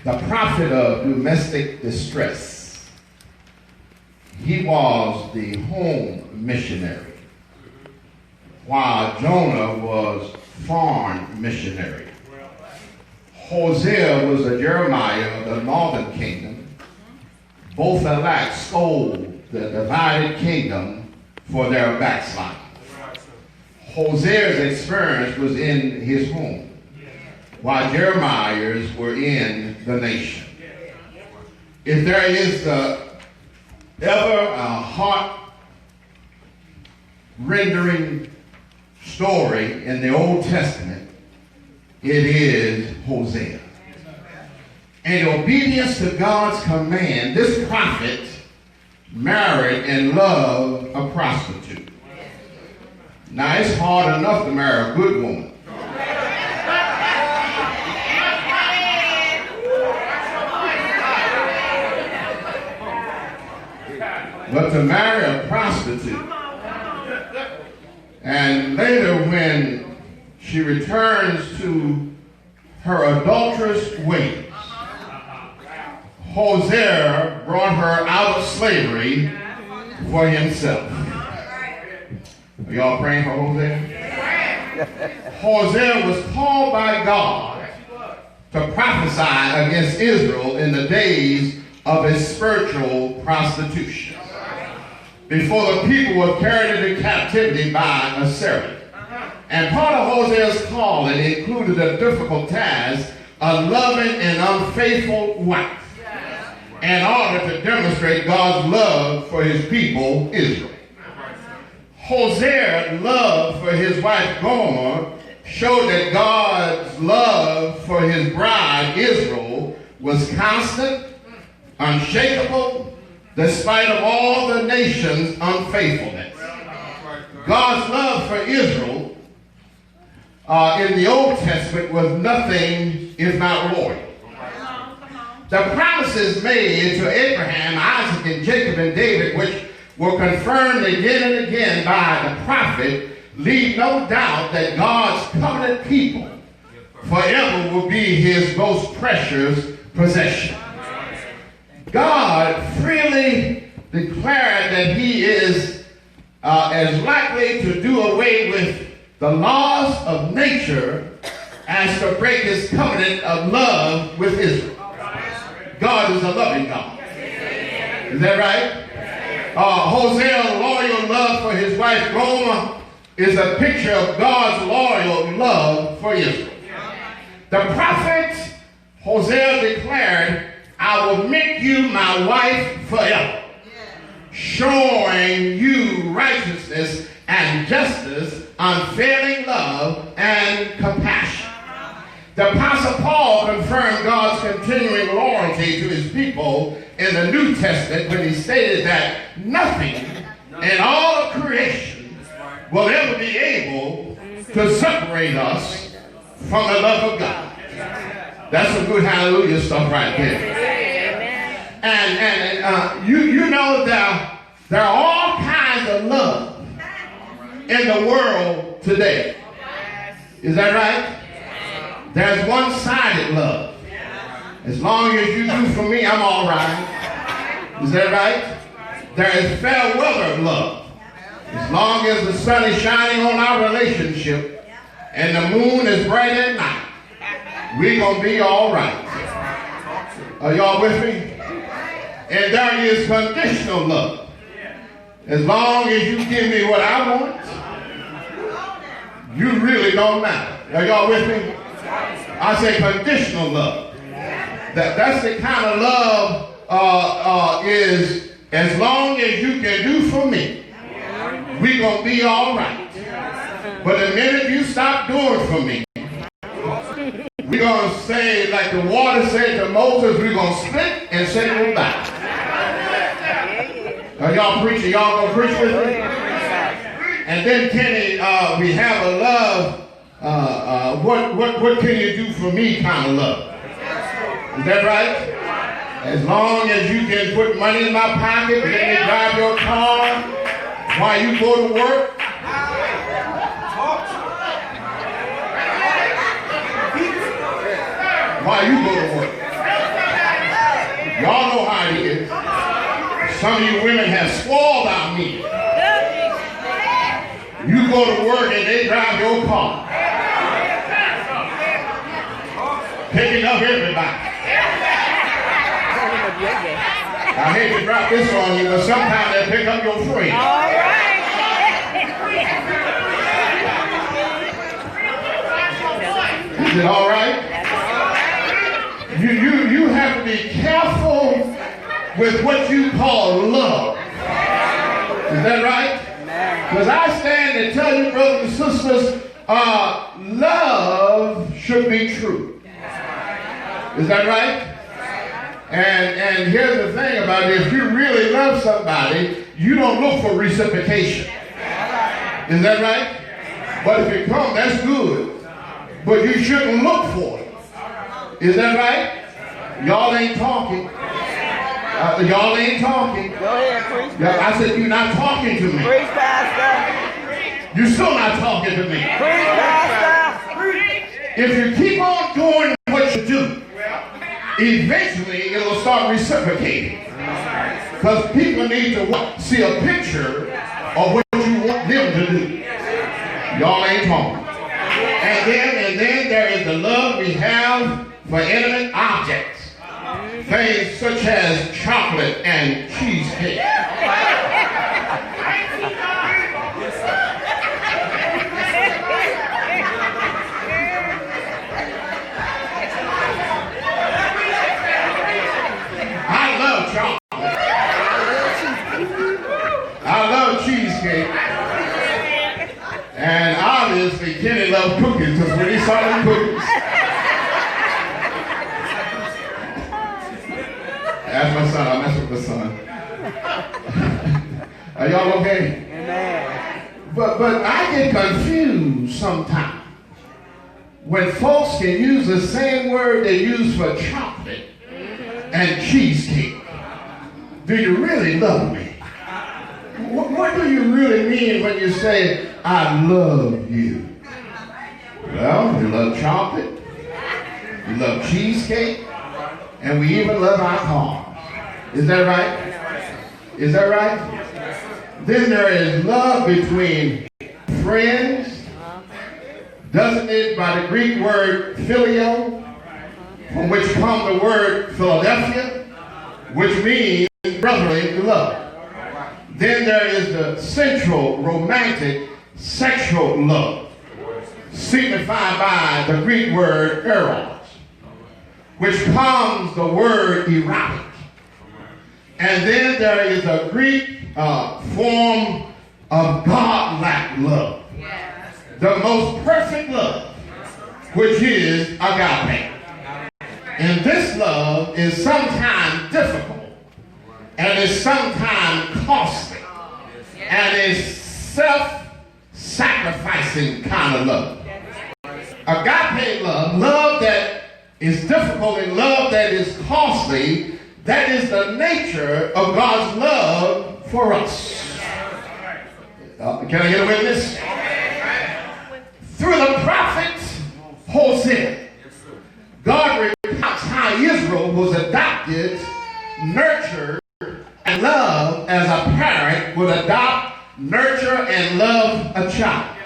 the prophet of domestic distress. He was the home missionary, while Jonah was foreign missionary. Hosea was a Jeremiah of the northern kingdom. Both alike stole the divided kingdom for their backsliding. Hosea's experience was in his home, while Jeremiah's were in the nation. If there is ever a heart-rendering story in the Old Testament, it is Hosea. In obedience to God's command, this prophet married and loved a prostitute. Now, it's hard enough to marry a good woman. But to marry a prostitute. And later when she returns to her adulterous ways, Hosea brought her out of slavery for himself. Are y'all praying for Hosea? Hosea was called by God to prophesy against Israel in the days of his spiritual prostitution, before the people were carried into captivity by Assyria. And part of Hosea's calling included the difficult task of loving an unfaithful wife in order to demonstrate God's love for his people, Israel. Hosea's love for his wife Gomer showed that God's love for his bride, Israel, was constant, unshakable, despite of all the nation's unfaithfulness. God's love for Israel in the Old Testament was nothing if not loyal. The promises made to Abraham, Isaac, and Jacob, and David, which were confirmed again and again by the prophet, leave no doubt that God's covenant people forever will be his most precious possession. God freely declared that he is as likely to do away with the laws of nature as to break his covenant of love with Israel. God is a loving God. Is that right? Hosea's loyal love for his wife Gomer is a picture of God's loyal love for Israel. The prophet Hosea declared, I will make you my wife forever, showing you righteousness and justice, unfailing love, and compassion. The Apostle Paul confirmed God's continuing loyalty to his people in the New Testament when he stated that nothing in all of creation will ever be able to separate us from the love of God. That's some good hallelujah stuff right there. And you know there are all kinds of love in the world today. Is that right? There's one-sided love. As long as you do for me, I'm all right. Is that right? There is fair weather love. As long as the sun is shining on our relationship and the moon is bright at night, we're going to be all right. Are y'all with me? And there is conditional love. As long as you give me what I want, you really don't matter. Are y'all with me? I say conditional love. That's the kind of love is as long as you can do for me, we're going to be all right. But the minute you stop doing for me, we're going to say, like the water said to Moses, we're going to split and say goodbye. Are y'all preaching? Y'all going to preach with me? And then, Kenny, we have a love, what can you do for me kind of love. Is that right? As long as you can put money in my pocket, let me drive your car while you go to work. While you go to work. Some of you women have spoiled our men. You go to work and they drive your car, picking up everybody. I hate to drop this on you, but sometimes they pick up your friend. All right. Is it all right? You have to be careful with what you call love. Is that right? Because I stand and tell you, brothers and sisters, love should be true. Is that right? And here's the thing about it. If you really love somebody, you don't look for reciprocation. Is that right? But if it comes, that's good. But you shouldn't look for it. Is that right? Y'all ain't talking. Y'all ain't talking. Go ahead, preach. I said, you're not talking to me. Preach, Pastor. You're still not talking to me. Preach, Pastor. If you keep on doing what you do, eventually it'll start reciprocating. Because people need to see a picture of what you want them to do. Y'all ain't talking. And then there is the love we have for inanimate objects. Things such as chocolate and cheesecake. I love chocolate. I love cheesecake. And obviously Kenny loved cookies because when he saw them cookies, that's my son. I mess with my son. Are y'all okay? Amen. But I get confused sometimes when folks can use the same word they use for chocolate and cheesecake. Do you really love me? What do you really mean when you say, I love you? Well, we love chocolate, we love cheesecake, and we even love our cars. Is that right? Is that right? Then there is love between friends, designated by the Greek word phileo, from which comes the word Philadelphia, which means brotherly love. Then there is the sensual, romantic, sexual love, signified by the Greek word eros, which comes the word erotic. And then there is a Greek form of God-like love, the most perfect love, which is agape. And this love is sometimes difficult, and is sometimes costly, and is self-sacrificing kind of love. Agape love, love that is difficult and love that is costly, that is the nature of God's love for us. Can I get a witness? Through the prophet Hosea, God recounts how Israel was adopted, nurtured, and loved as a parent would adopt, nurture, and love a child.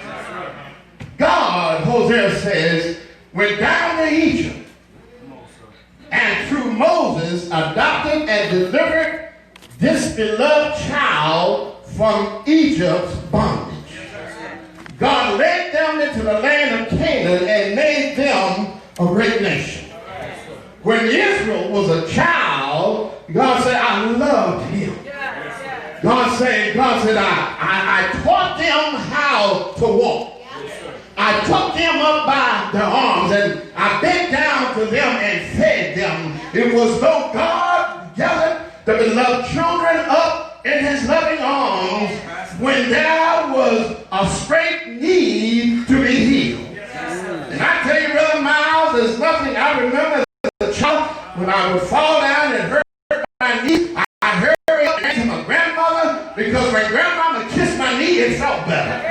God, Hosea says, went down to Egypt and through Moses adopted and delivered this beloved child from Egypt's bondage. God led them into the land of Canaan and made them a great nation. When Israel was a child, God said, I loved him. God said, I taught them how to walk. I took them up by their arms and I bent down to them and fed them. It was though God gathered the beloved children up in his loving arms when there was a straight need to be healed. And I tell you, Brother Miles, there's nothing I remember as a child when I would fall down and hurt my knee. I hurry up and to my grandmother because when grandmama kissed my knee, it felt better.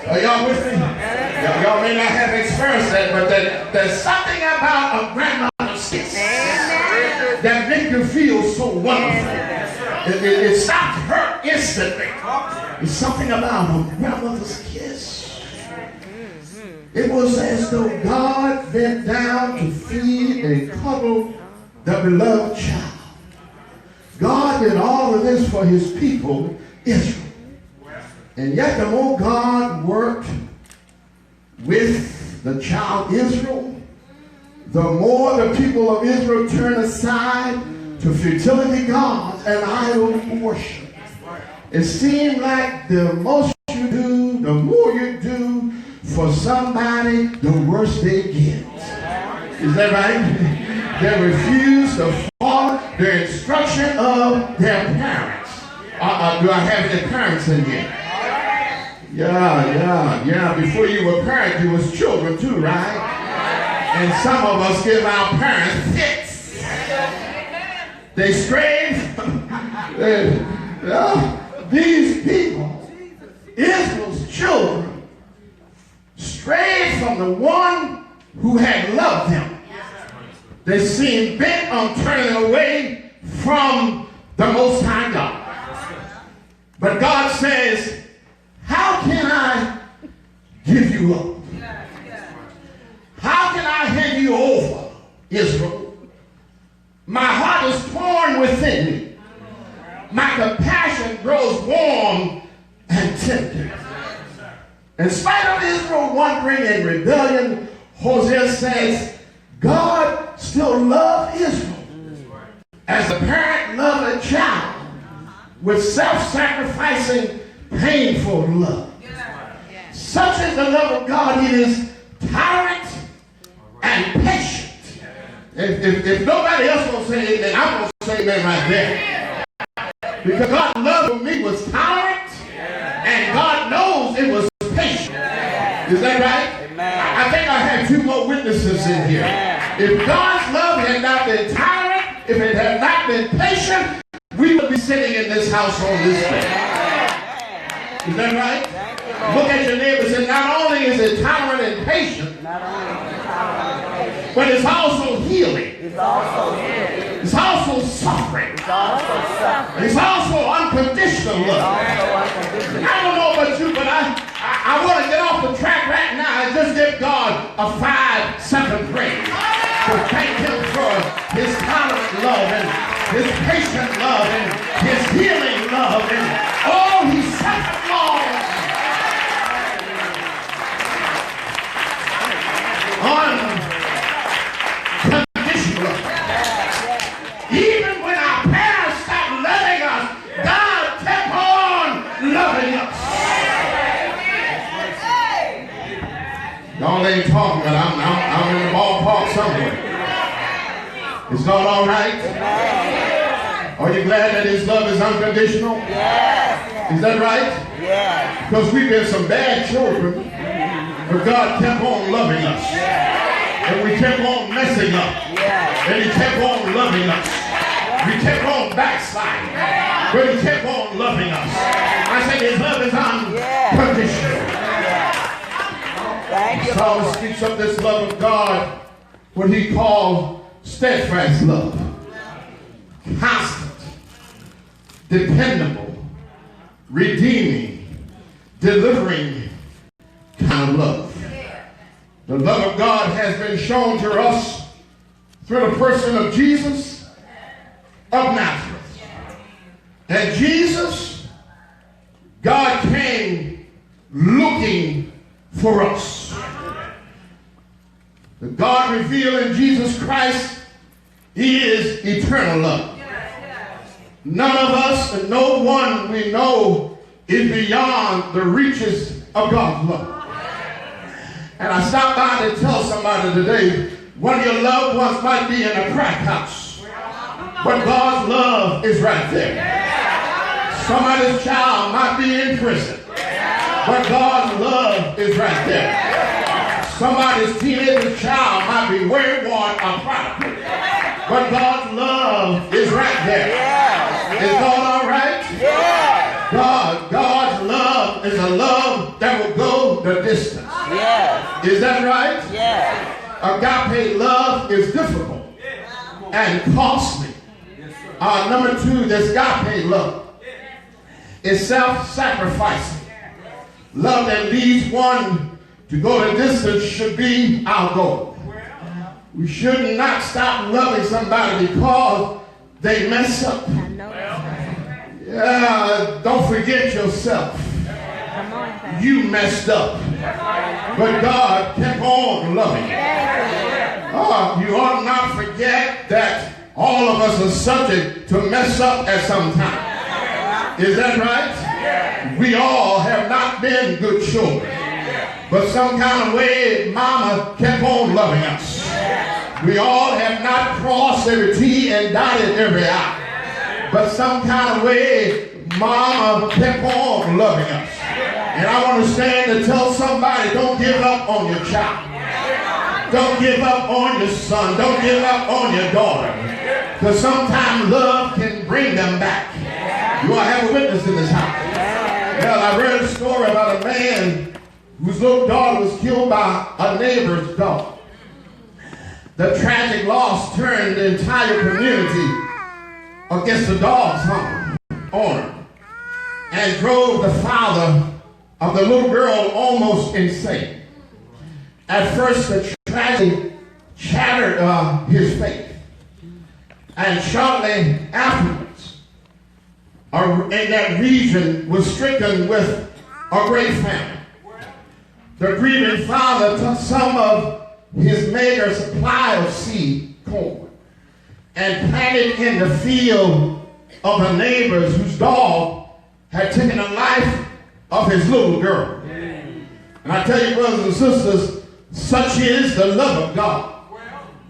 Are y'all with me? Y'all may not have experienced that, but there's something about a grandmother's kiss that makes you feel so wonderful. It stops hurt instantly. There's something about a grandmother's kiss. It was as though God bent down to feed and cuddle the beloved child. God did all of this for his people, Israel. And yet the more God worked with the child Israel, the more the people of Israel turned aside to fertility gods and idol worship. It seemed like the most you do, the more you do for somebody, the worse they get. Is that right? They refuse to follow the instruction of their parents. Do I have any parents in here? Yeah. Before you were parents, you was children too, right? And some of us give our parents fits. They strayed from these people, Israel's children, strayed from the one who had loved them. They seemed bent on turning away from the Most High God. But God says, how can I give you up? How can I hand you over, Israel? My heart is torn within me. My compassion grows warm and tender. In spite of Israel wandering in rebellion, Hosea says, God still loved Israel as a parent loves a child with self-sacrificing, painful love. Such is the love of God. It is tolerant and patient. If nobody else will say amen, I'm going to say amen right there. Because God's love for me was tolerant, and God knows it was patient. Is that right? I think I have two more witnesses in here. If God's love had not been tolerant, if it had not been patient, we would be sitting in this house on this day. Is that right? Look at your neighbor and say, not only is it tolerant and patient, but it's also healing. It's also suffering. It's also unconditional love. I don't know about you, but I want to get off the track right now and just give God a 5-second praise. To thank him for his tolerant love and his patient love and his healing love and all he suffered long. Unconditional. Even when our parents stopped loving us, God kept on loving us. Y'all ain't talking, but I'm in the ballpark somewhere. Is God all right? Are you glad that his love is unconditional? Yes. Is that right? Yes. Because we've been some bad children, but God kept on loving us. And we kept on messing up. And he kept on loving us. We kept on backsliding. But he kept on loving us. I say his love is unconditional. Thank you, Psalmist speaks of this love of God, what he called steadfast love. Constant, dependable, redeeming, delivering kind of love. The love of God has been shown to us through the person of Jesus of Nazareth. And Jesus, God came looking for us. The God revealed in Jesus Christ is eternal love. None of us and no one we know is beyond the reaches of God's love. And I stopped by to tell somebody today, one of your loved ones might be in a crack house, but God's love is right there. Somebody's child might be in prison, but God's love is right there. Somebody's teenage child might be wayward or prodigal, but God's love is right there. Is God all right? God's love is a love that will go the distance. Is that right? Agape love is difficult and costly. Number two, this agape love is self-sacrificing. Love that leads one to go the distance should be our goal. We should not stop loving somebody because they mess up. Don't forget yourself. You messed up, but God kept on loving you. You ought not forget that all of us are subject to mess up at some time. Is that right? We all have not been good children, but some kind of way mama kept on loving us. We all have not crossed every T and dotted every I, but some kind of way mama kept on loving us. And I want to stand to tell somebody, don't give up on your child. Don't give up on your son. Don't give up on your daughter. Because sometimes love can bring them back. You want to have a witness in this house. Well, I read a story about a man whose little daughter was killed by a neighbor's dog. The tragic loss turned the entire community against the dog's owner and drove the father of the little girl almost insane. At first, the tragedy shattered his faith. And shortly afterwards, in that region was stricken with a great famine. The grieving father took some of his meager supply of seed corn and planted in the field of the neighbors whose dog had taken the life of his little girl. And I tell you, brothers and sisters, such is the love of God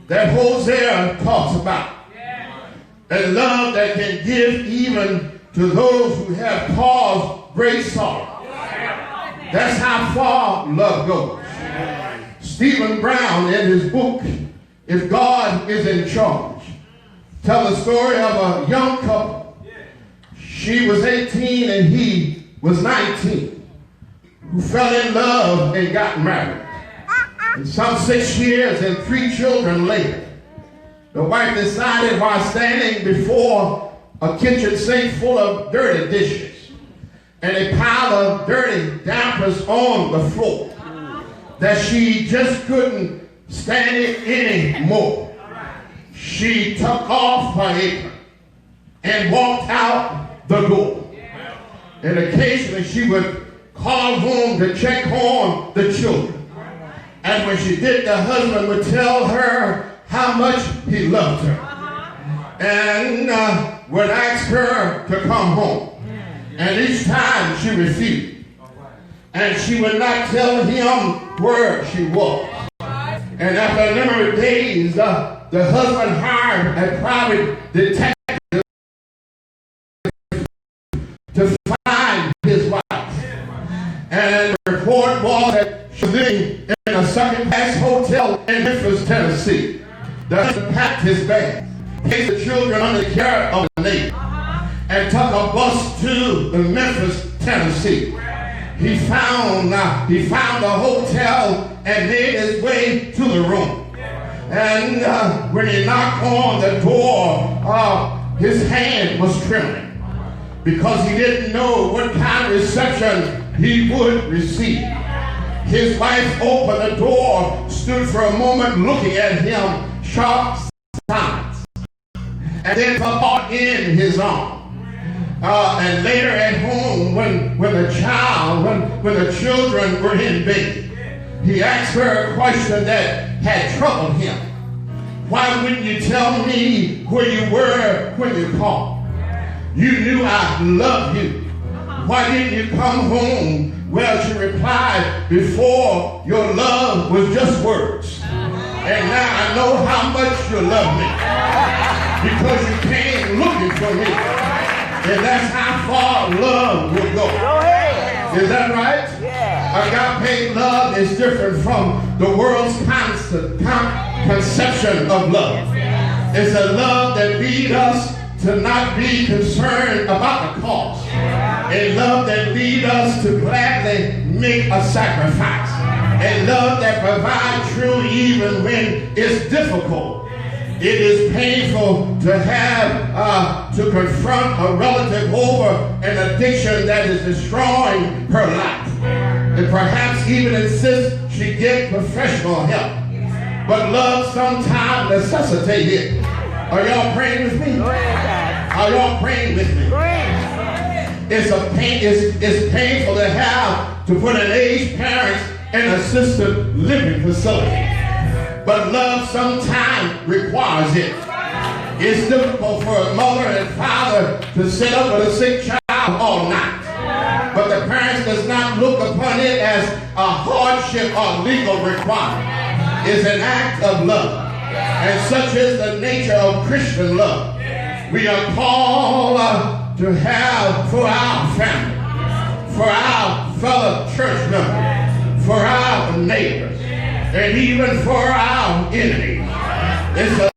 that Hosea talks about. A love that can give even to those who have caused great sorrow. That's how far love goes. Stephen Brown, in his book, If God is in Charge, tells the story of a young couple. She was 18 and he was 19, who fell in love and got married. And some 6 years and 3 children later, the wife decided while standing before a kitchen sink full of dirty dishes and a pile of dirty dampers on the floor that she just couldn't stand it anymore. She took off her apron and walked out the door. And occasionally she would call home to check on the children. And when she did, the husband would tell her how much he loved her. And would ask her to come home. And each time she refused. And she would not tell him where she was. And after a number of days, the husband hired a private detective to find his wife. And the report was that she was living in a second-class hotel in Memphis, Tennessee. The husband packed his bag, placed the children under the care of the neighbor, and took a bus to Memphis, Tennessee. He found a hotel and made his way to the room. And when he knocked on the door, his hand was trembling because he didn't know what kind of reception he would receive. His wife opened the door, stood for a moment looking at him, sharp silence, and then brought in his arm. And later at home, when the children were in bed, he asked her a question that had troubled him. Why wouldn't you tell me where you were when you called? You knew I loved you. Why didn't you come home? Well, she replied, before your love was just words. And now I know how much you love me because you came looking for me. And that's how far love will go. Is that right? Yeah. Agape love is different from the world's conception of love. It's a love that leads us to not be concerned about the cost. A love that leads us to gladly make a sacrifice. A love that provides true even when it's difficult. It is painful to have to confront a relative over an addiction that is destroying her life, and perhaps even insist she get professional help. But love sometimes necessitates it. Are y'all praying with me? Are y'all praying with me? It's painful to have to put an aged parent in an assisted living facility. But love sometimes requires it. It's difficult for a mother and father to sit up with a sick child all night. But the parents does not look upon it as a hardship or legal requirement. It's an act of love. And such is the nature of Christian love. We are called to have for our family, for our fellow church members, for our neighbors, and even for our enemies. It's a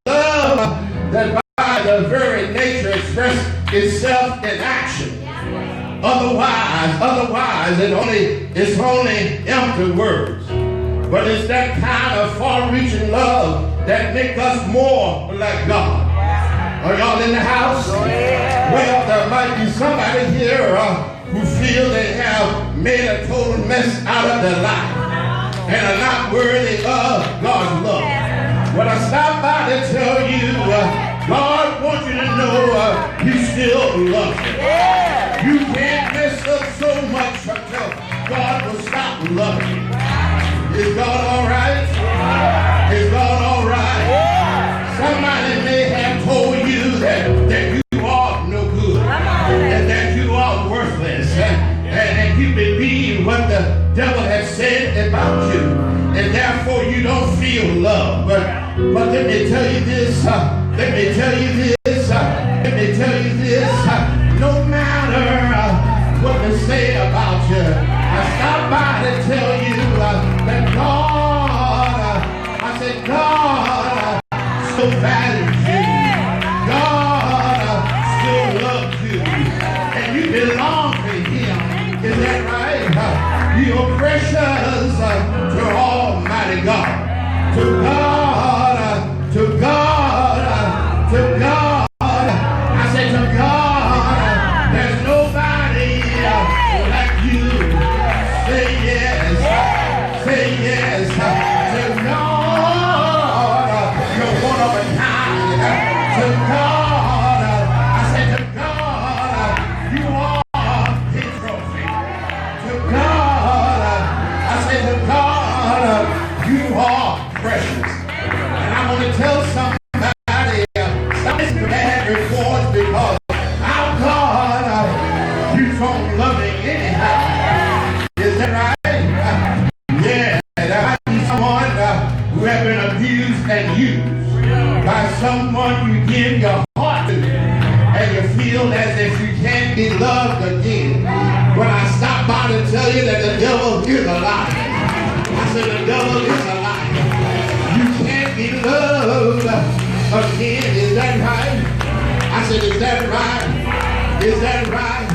love that by the very nature expresses itself in action. Otherwise, it's only empty words. But it's that kind of far-reaching love that makes us more like God. Are y'all in the house? Well, there might be somebody here who feel they have made a total mess out of their life and are not worthy of God's love. Well, I stopped by to tell you, God wants you to know He still loves you. You can't mess up so much until God will stop loving you. Is God all right? Is God all right? Somebody may have told you that you are no good and that you are worthless and you believe what the devil has said about you and therefore you don't feel love. But let me tell you this, no matter what they say about you, I stopped by to tell you that God still values you. God still loves you. And you belong to Him. Is that right? You are precious to Almighty God. To God, to God, to God. I said to God, there's nobody like you. Say yes. Say yes. To God, you're one of a kind. To God, I said to God, you are His trophy. To God, I said to God, you are precious. And I want to tell somebody, stop listening to bad reports because our God keeps on loving anyhow. Is that right? Yeah, there might be someone who have been abused and used by someone you give your heart to, and you feel as if you can't be loved again. When I stop by to tell you that the devil is a liar. I said the devil is a liar. You can't be loved again. Is that right? I said, is that right? Is that right?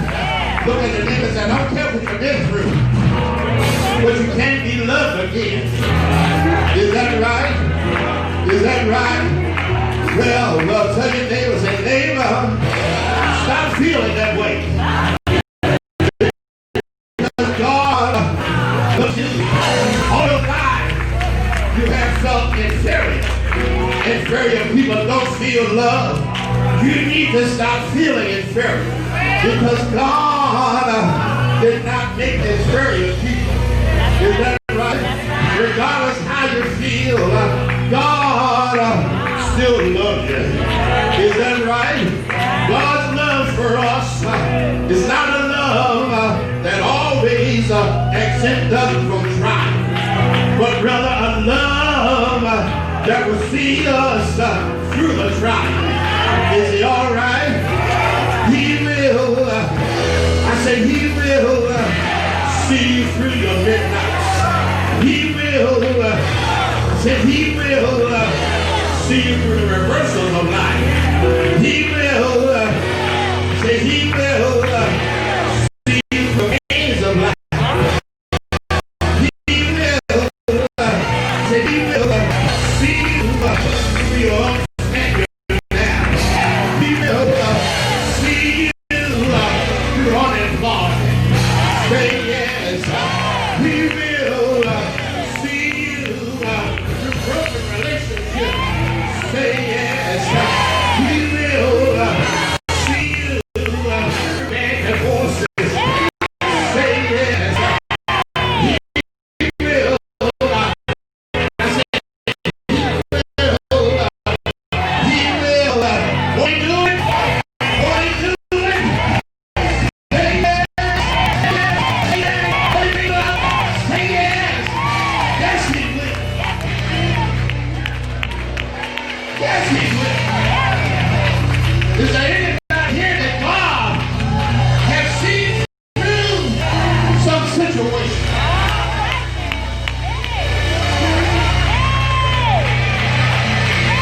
Look at the neighbor and say, I don't care what you've been through, but you can't be loved again. Is that right? Is that right? Well, tell your neighbor, say, neighbor, stop feeling that way. Because God loves you. All your life, you have felt inferior. Inferior people don't feel love. You need to stop feeling inferior. Because God did not make inferior people. Is that right? Regardless how you feel, God still loves you. Is that right? God's love for us is not a love that always exempts us from trying, but rather a love that will see us through the trial. Is He all right? He will. I say He will see you through your midnights. He will. Say He will see you through the reversals of life. He will. Say He will see you through the gains of life. He will. Say He will see you through your Say yes. We will see you. And the voices. Say yes. He will. I said he will. He will. Won't he do it? Won't he do it? Say yes. Say yes. Say yes. Yes, he will. Yes, he will. Is there anybody here that God has seen through some situation?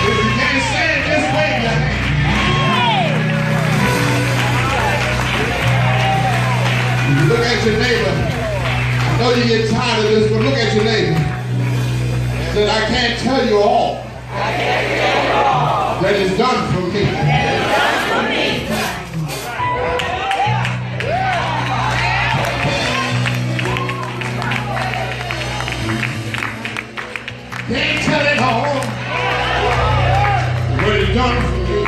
If you can't say it this way, your hand. Look at your neighbor. I know you get tired of this, but look at your neighbor. That I can't tell you all that is done for me. Can't tell it all what it's done for me.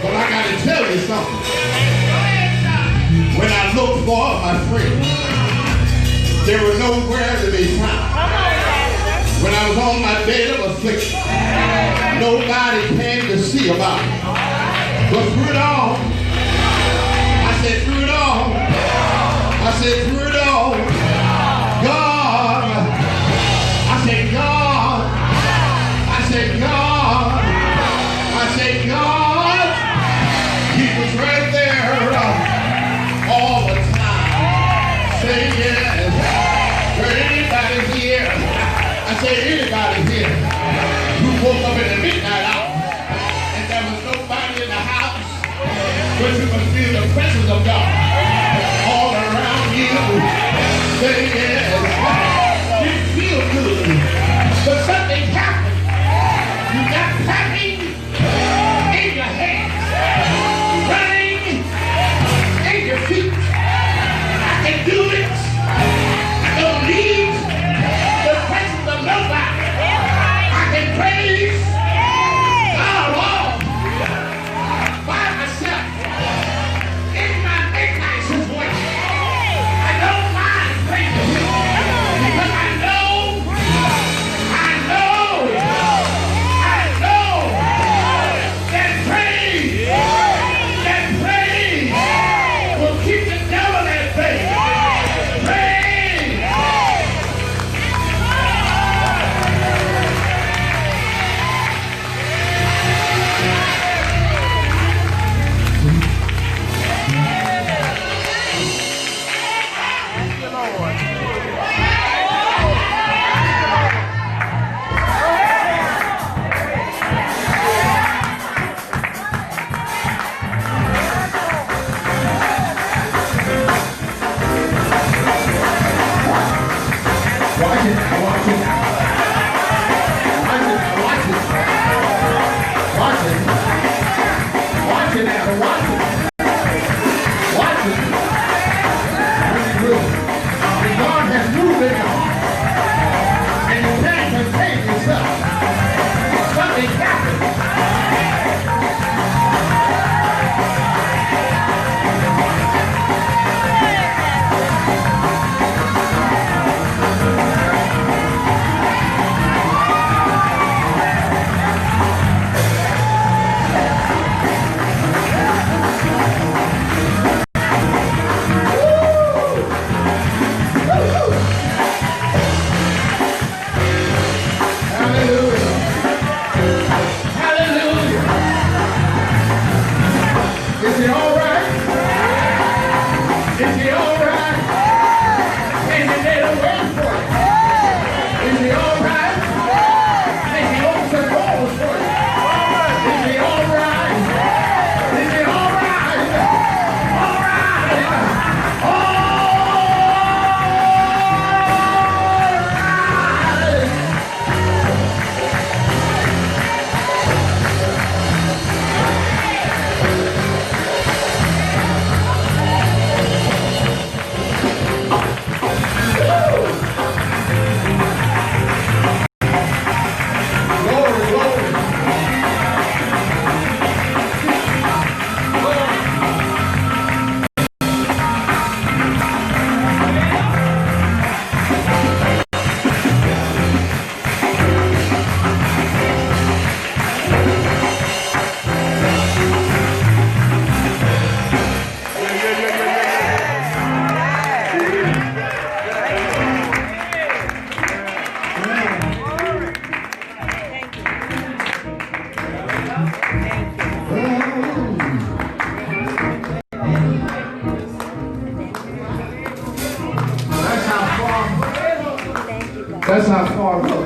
But I got to tell you something. When I looked for my friend, they were nowhere to be found. When I was on my bed of affliction, nobody came to see about me. But through it all, I said through it all, I said through it all, God, I said God, I said God, I said God, he was right there all the time. Say yes. For anybody here, I say anybody here who woke up in the midnight hour and there was nobody in the house, but you can feel the presence of God all around you. Say yes. You feel good, but something happened. You got clapping in your hands, running in your feet. I can do it. I don't need the presence of nobody. I can praise God all by myself in my midnight situation. I don't mind praising Him.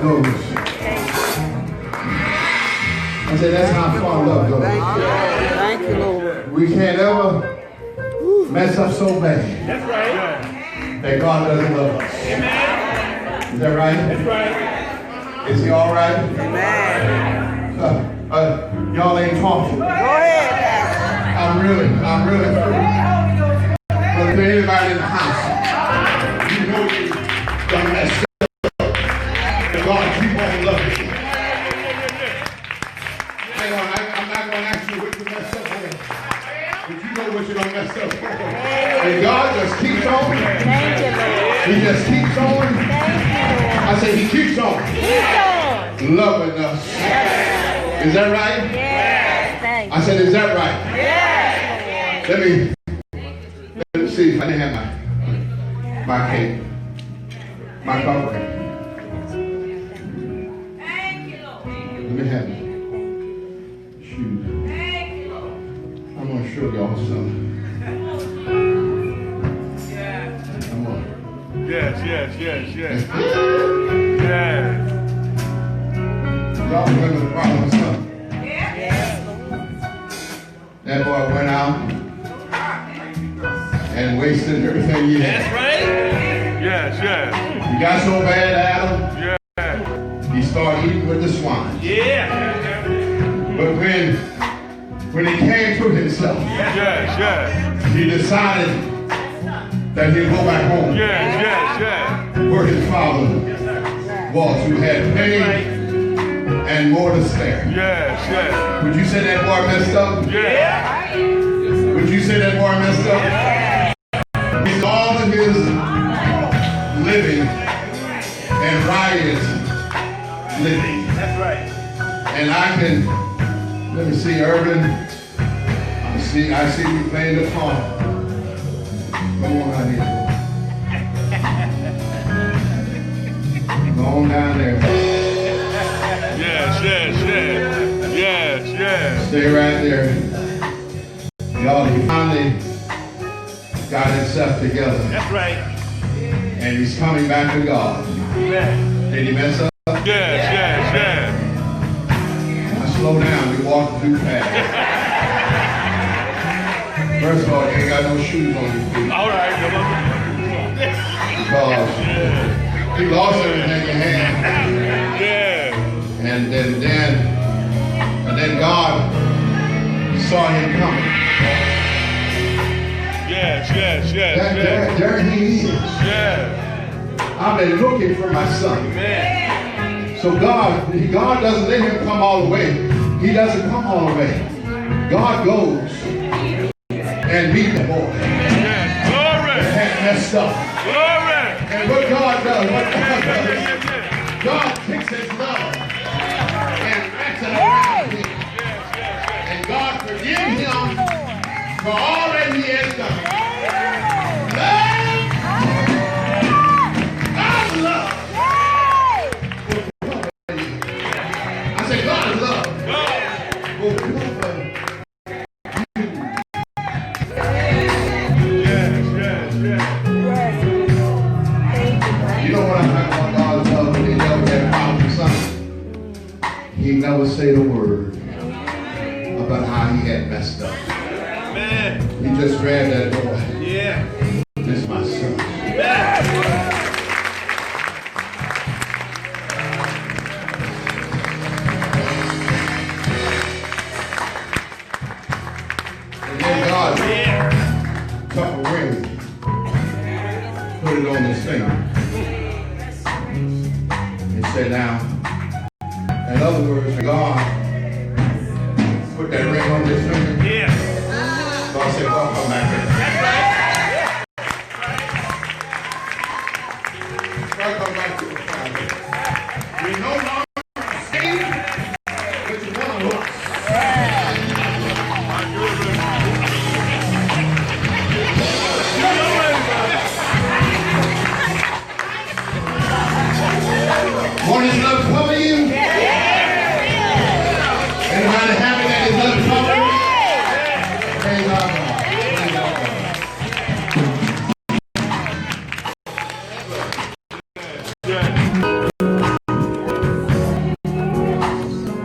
goes. I said, that's how far love goes. Thank you, Lord. We can't ever mess up so bad. That's right. That God doesn't love us. Amen. Is that right? That's right. Is he all right? Amen. Y'all ain't talking. Go ahead, Pastor. I'm really through. But to anybody in the house, you know you done messed up. And God keep on loving you. Hang on, I'm not going to ask you what you messed up for. But you know what you done messed up for. And God just keeps on. Thank you, Lord. He just keeps on. Thank you, Lord. I say he keeps on. Keep on. Loving us. Is that right? Yes, thank you. I said, is that right? Yes, Let me see if I didn't have my cape, my covering. Let me have it. Shoot. I'm going to show y'all something. Come on. Yes. Yes. Y'all remember the problem, son? That boy went out and wasted everything he had. That's right. Yes. He got so bad, Adam, Yeah. he started eating with the swine. Yeah. But when he came to himself, Yes. he decided that he'd go back home Yes. where his father was, who had plenty and more to spare. Yes. Would you say that boy messed up? Yeah. Would you say that boy messed up? He's all of his living and riot living. That's right. And I can, let me see, Urban. I see you playing the part. Come on out here. Go on down there. Yes. Stay right there. Y'all, he finally got himself together. That's right. And he's coming back to God. Yes. Did he mess up? Yes. Now slow down. You're walking too fast. First of all, you ain't got no shoes on your feet. All right. Because he lost everything he had. Yeah. And then God saw him coming. Yes. There he is. Yeah. I've been looking for my son. Amen. So God doesn't let him come all the way. He doesn't come all the way. God goes and meet the boy Yes. Glory. that had messed up. Glory. And what God does, God takes his love and wraps it around him. And God forgives him for all that he has done. God's love. I said God's love will cover you. You know what I'm talking about God's love when he never had problems with something? He never said a word about how he had messed up. Amen. He just grabbed that boy. Yeah. This is my son. And then God took a ring, put it on his finger. He said, now, in other words, God put that ring on his finger. Yeah. God said, well, come back